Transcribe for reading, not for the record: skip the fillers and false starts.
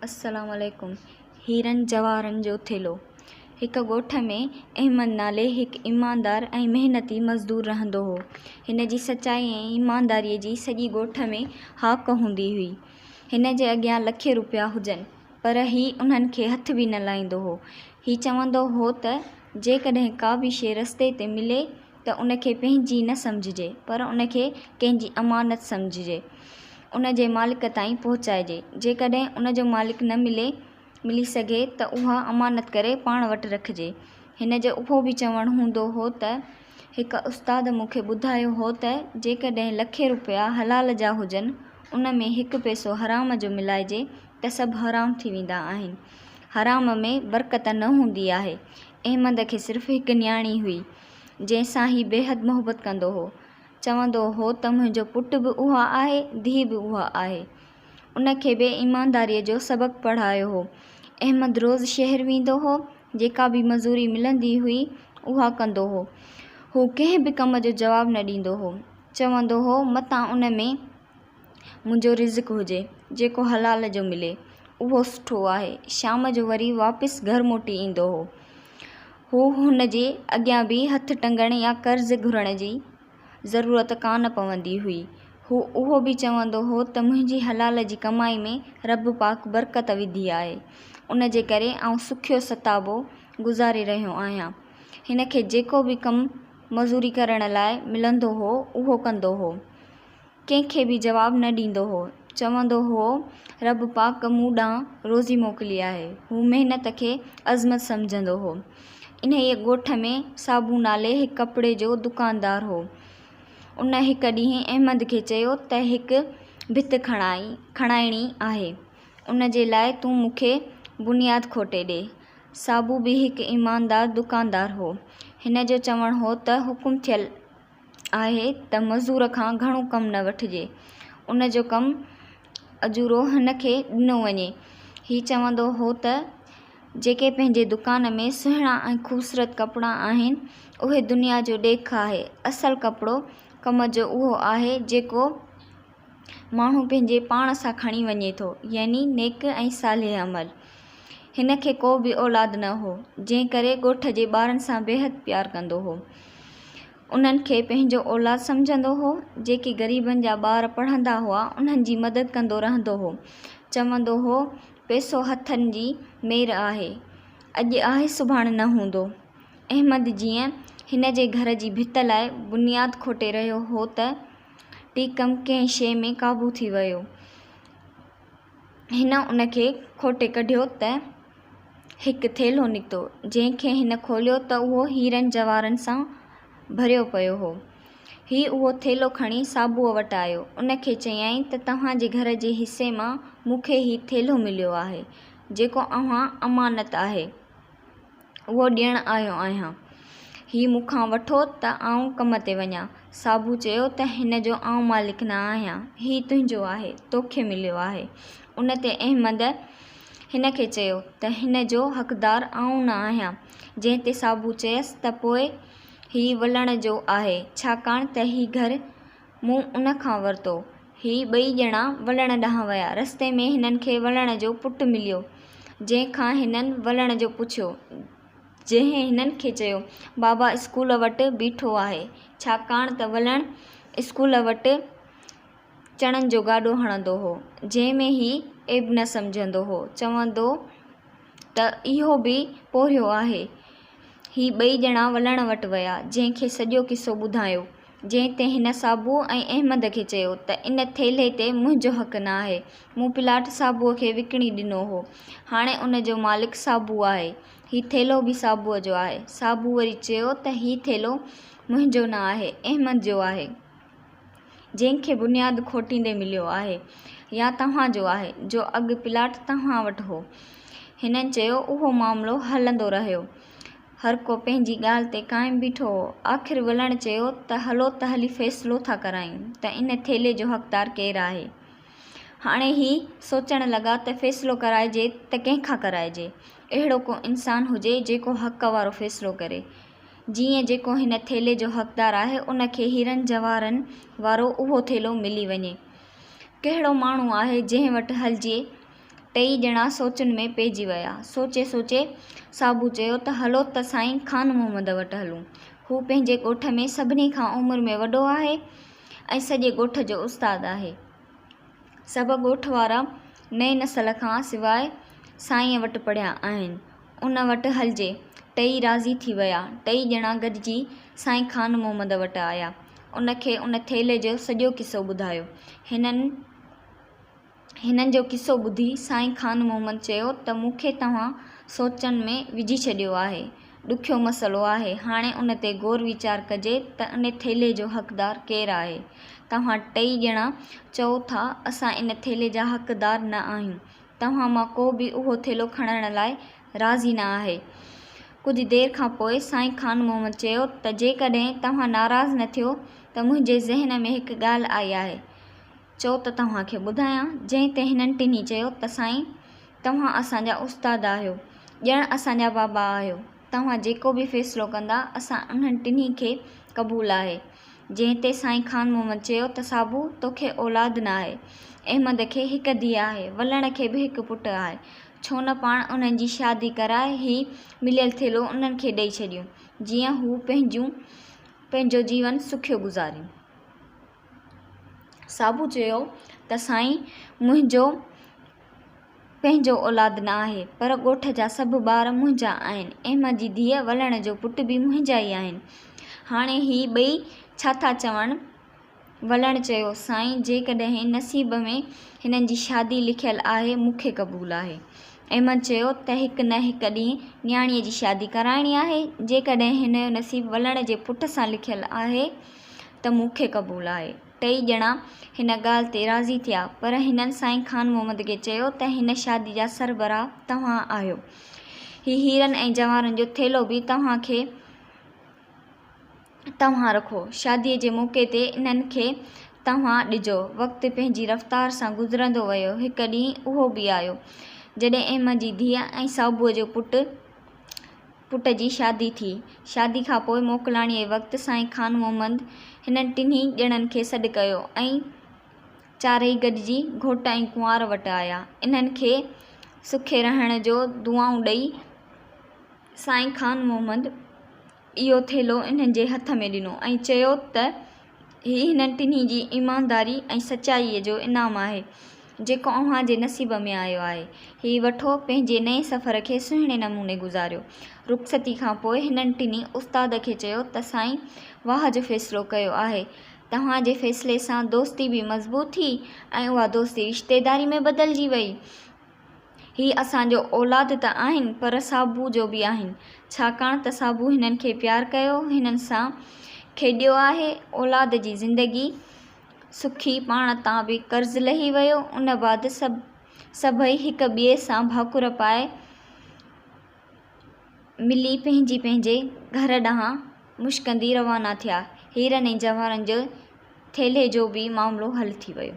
अस्सलाम वालेकुम। हीरनि जवाहरनि जो थेलो। हिक ॻोठ में अहमद नाले हिकु ईमानदार ऐं महिनती मज़दूर रहंदो हो। हिन जी सचाई ऐं ईमानदारीअ जी सॼी ॻोठ में हाक हूंदी हुई। हिन जे अॻियां लखे रुपया हुजनि, पर हीउ उन्हनि खे हथ बि न लाहींदो हो। हीउ चवंदो हो त जेकॾहिं का बि शइ रस्ते ते मिले त उनखे पंहिंजी न सम्झिजे, पर उनखे कंहिंजी अमानत सम्झिजे, उन जे मालिक ताईं पहुचाइजे। जेकॾहिं उन जो मालिक न मिली सघे त उहा अमानत करे पाण वटि रखिजे। हिन जो उहो बि चवणु हूंदो हो त हिकु उस्ताद मूंखे ॿुधायो हो त जेकॾहिं लखे रुपया हलाल जा हुजनि, उन में हिकु पैसो हराम जो मिलाइजे त सभु हराम थी वेंदा आहिनि। हराम में बरकत न हूंदी आहे। अहमद खे सिर्फ़ु हिकु न्याणी हुई, जंहिंसां ही बेहद मोहबत कंदो हो। चवंदो हो त मुंहिंजो पुटु बि उहा आहे, धीउ बि उहा आहे। उनखे बि ईमानदारीअ जो सबक़ु पढ़ायो हो। अहमद रोज़ शहर वेंदो हो। जेका बि मज़ूरी मिलंदी हुई उहा कंदो हो। हू कंहिं बि कम जो जवाबु न ॾींदो हो। चवंदो हो मतां उन में मुंहिंजो रिज़्क़ हुजे, जेको हलाल जो मिले उहो सुठो आहे। शाम जो वरी वापसि घर मोटी ईंदो हो। हू हुन जे अॻियां बि हथ टंगण या कर्ज़ घुरण जी ज़रूरत कान पवंदी हुई। हू उहो बि चवंदो हो त मुंहिंजी हलाल जी कमाई में रब पाक बरकत विधी आहे, उन जे करे आउं सुखियो सताबो गुज़ारे रहियो आहियां। हिन खे जेको बि कमु मज़ूरी करण लाइ मिलंदो हो उहो कंदो हो, कंहिंखे बि जवाबु न ॾींदो हो। चवंदो हो रब पाक मूं ॾांहुं रोज़ी मोकिली आहे। हू महिनत खे अज़मत सम्झंदो हो। इन ई ॻोठ में साबू नाले हिकु कपिड़े जो दुकानदार हो। उन हिकु ॾींहुं अहमद खे चयो त हिकु भित खणाइणी आहे, उन जे लाइ तूं मूंखे बुनियाद खोटे ॾे। साबू बि हिकु ईमानदार दुकानदार हो। हिन जो चवणु हो त हुकुम थियल आहे त मज़ूर खां घणो कमु न वठिजे, उन जो कमु अजूरो हिन खे ॾिनो वञे। हीउ चवंदो हो त जेके पंहिंजे दुकान में सुहिणा ऐं ख़ूबसूरत कपिड़ा आहिनि, उहे दुनिया जो ॾेख आहे। असलु कपिड़ो कम जो उहो आहे जेको माण्हू पंहिंजे पाण सां खणी वञे थो, यानी नेक ऐं सालिह अमल। हिन खे को बि औलाद न हो, जंहिं करे ॻोठ जे ॿारनि सां बेहद प्यारु कंदो हो। उन्हनि खे पंहिंजो औलाद सम्झंदो हो। जेके ग़रीबनि जा ॿार पढ़ंदा हुआ उन्हनि जी मदद कंदो रहंदो हो। चवंदो हो पैसो हथनि जी मेर आहे, अॼु आहे सुभाणे न हूंदो। अहमद जीअं हिन जे घर जी भित लाइ बुनियाद खोटे रहियो हो त टीकम कंहिं शइ में क़ाबू थी वियो। हिन उनखे खोटे कढियो त हिकु थेलो निकितो, जंहिंखे हिन खोलियो त उहो हीरनि जवाहरनि सां भरियो पियो हो। हीउ उहो थेलो खणी साबूअ वटि आयो। उनखे चयाईं त तव्हांजे घर जे हिसे मां मूंखे हीउ थेलो मिलियो आहे, जेको अव्हां अमानत आहे, उहो ॾियणु आयो आहियां। हीउ मूंखां वठो त आउं कम ते वञां। साबू चयो त हिन जो आउं मालिक न आहियां, हीउ तुंहिंजो आहे, तोखे मिलियो आहे। उन ते अहमद हिन खे चयो त हिन जो हक़दार आउं न आहियां। जंहिं ते साबू चयसि त पोइ हीउ वलण जो आहे, छाकाणि त हीउ घर मूं उन खां वरितो। हीउ ॿई ॼणा वलण ॾांहुं विया। रस्ते में हिननि खे वलण जो पुटु मिलियो, जंहिंखां हिननि वलण जो पुछियो। जंहिं हिननि खे चयो बाबा स्कूल वटि बीठो आहे, छाकाणि त वलण स्कूल वटि चणनि जो गाॾो हणंदो हो, जंहिं में ही एब न सम्झंदो हो। चवंदो त इहो बि पोरियो आहे। ही ॿई ॼणा वलण वटि विया, जंहिंखे सॼो किसो ॿुधायो। जंहिं ते हिन साबू ऐं अहमद खे चयो त इन थेले ते मुंहिंजो हक़ न आहे। मूं प्लाट साबूअ खे विकिणी ॾिनो हो, हाणे उन जो मालिक साबू आहे। हीउ थेलो बि साबूअ जो आहे। साबू वरी चयो त हीउ थेलो मुंहिंजो न आहे, अहमद जो आहे, जंहिंखे बुनियाद खोटींदे मिलियो आहे, या तव्हांजो आहे, जो अॻु प्लाट तव्हां वटि हो। हिननि चयो उहो मामिलो हलंदो रहियो। हर को पंहिंजी ॻाल्हि ते क़ाइमु बीठो हो। आख़िर वलण चयो त हलो त हली फ़ैसिलो था करायूं त इन थेले जो हक़दार केरु आहे। हाणे ही सोचणु लॻा त फ़ैसिलो कराइजे त कंहिंखां कराइजे। अहिड़ो को इंसानु हुजे जेको हक़ वारो फ़ैसिलो करे। जीअं जेको हिन थेले जो हक़दार आहे उनखे हीरनि जवाहरनि वारो उहो थेलो मिली वञे। कहिड़ो माण्हू आहे जंहिं वटि हलिजे टई ॼणा सोचनि में पइजी विया। सोचे सोचे साबू चयो त हलो त साईं खान मोहम्मद वटि हलूं। हू पंहिंजे ॻोठ में सभिनी खां उमिरि में वॾो आहे ऐं सॼे ॻोठ जो उस्तादु आहे। सभु ॻोठ वारा नए नस्ल खां सवाइ साईं वटि पढ़िया आहिनि, उन वटि हलिजे। टई राज़ी थी विया। टई ॼणा गॾिजी साईं खान मोहम्मद वटि आया। उनखे उन थेले जो सॼो किसो ॿुधायो। हिननि जो किसो ॿुधी साईं खान मोहम्मद चयो त मूंखे तव्हां सोचनि में विझी छॾियो आहे। ॾुखियो मसइलो आहे। हाणे उन ते गौर वीचार कजे त इन थेले जो हक़दारु केरु आहे। तव्हां टई ॼणा चओ था असां इन थेले जा हक़दार न आहियूं। तव्हां मां को बि उहो थेलो खणण लाइ राज़ी न आहे। कुझु देरि खां पोइ साईं खान मोहम्मद चयो त जेकॾहिं तव्हां नाराज़ न थियो त मुंहिंजे ज़हन में हिकु ॻाल्हि आई आहे, चओ त तव्हांखे ॿुधायां। जंहिं ते हिननि टिन्ही चयो त साईं तव्हां असांजा उस्ताद आहियो, ॼण असांजा बाबा आहियो। तव्हां जेको बि फ़ैसिलो कंदा असां उन्हनि टिन्ही खे क़बूलु आहे। जंहिं ते साईं खान मोहम्मद चयो त साबू तोखे औलाद न आहे। अहमद खे हिकु धीउ आहे, वलण खे बि हिकु पुटु आहे। छो न पाण उन्हनि जी शादी कराए ही मिलियल थेलो उन्हनि खे ॾेई छॾियूं, जीअं हू पंहिंजो जीवन सुखियो गुज़ारियूं। साबू चयो त साईं मुंहिंजो पंहिंजो औलाद न आहे, पर ॻोठ जा सभु ॿार मुंहिंजा आहिनि। अहमद जी धीअ वलण जो पुटु बि मुंहिंजा ई आहिनि। हाणे ही ॿई छा था चवनि? वलण चयो साईं जेकॾहिं नसीब में हिननि जी शादी लिखियलु आहे मूंखे क़बूलु आहे। अहमद चयो त हिकु न हिकु ॾींहुं न्याणीअ जी शादी कराइणी आहे। जेकॾहिं हिन जो नसीब वलण जे पुट सां लिखियलु आहे त मूंखे क़बूलु आहे। टई ॼणा हिन ॻाल्हि ते राज़ी थिया, पर हिननि साईं खान मोहम्मद खे चयो त हिन शादी जा सरबराह तव्हां आहियो। हीरनि ऐं जवाहरनि जो थेलो बि तव्हां रखो। शादीअ जे मौक़े ते इन्हनि खे तव्हां ॾिजो। वक़्तु पंहिंजी रफ़्तार सां गुज़रंदो वियो। हिकु ॾींहुं उहो बि आयो जॾहिं अहमद जी धीअ ऐं साबूअ जो पुट जी शादी थी। शादी खां पोइ मोकिलाणीअ जे वक़्तु साईं खान मोहम्मद हिननि टिन्ही ॼणनि खे सॾु कयो ऐं चारई गॾिजी घोट ऐं कुंवार वटि आया। इन्हनि खे सुखे रहण जो दुआऊं ॾेई साईं खान मोहम्मद इहो थेलो इन्हनि जे हथ में ॾिनो ऐं चयो त हीउ हिननि टिन्ही जी ईमानदारी ऐं सचाईअ जो इनाम आहे जेको अव्हां जे नसीब में आयो आहे। हीउ वठो, पंहिंजे नए सफ़र खे सुहिणे नमूने गुज़ारियो। रुख़सती खां पोइ हिननि टिन्ही उस्ताद खे चयो त साईं वाह जो फ़ैसिलो कयो आहे। तव्हां जे फ़ैसिले सां दोस्ती बि मज़बूत थी ऐं उहा दोस्ती रिश्तेदारी में बदिलजी वई। ही असांजो औलाद त आहिनि, पर साबू जो बि आहिनि, छाकाणि त साबू हिननि खे प्यारु कयो, हिननि सां खेॾियो आहे। औलाद जी ज़िंदगी सुखी, पाण तां बि कर्ज़ लही वियो। उन बाद सभई हिक ॿिए सां भाकुर पाए मिली पंहिंजे घर ॾांहुं मुश्कंदी रवाना थिया। हीरनि ऐं जवाहरनि जो थेले जो बि मामिलो हल थी वियो।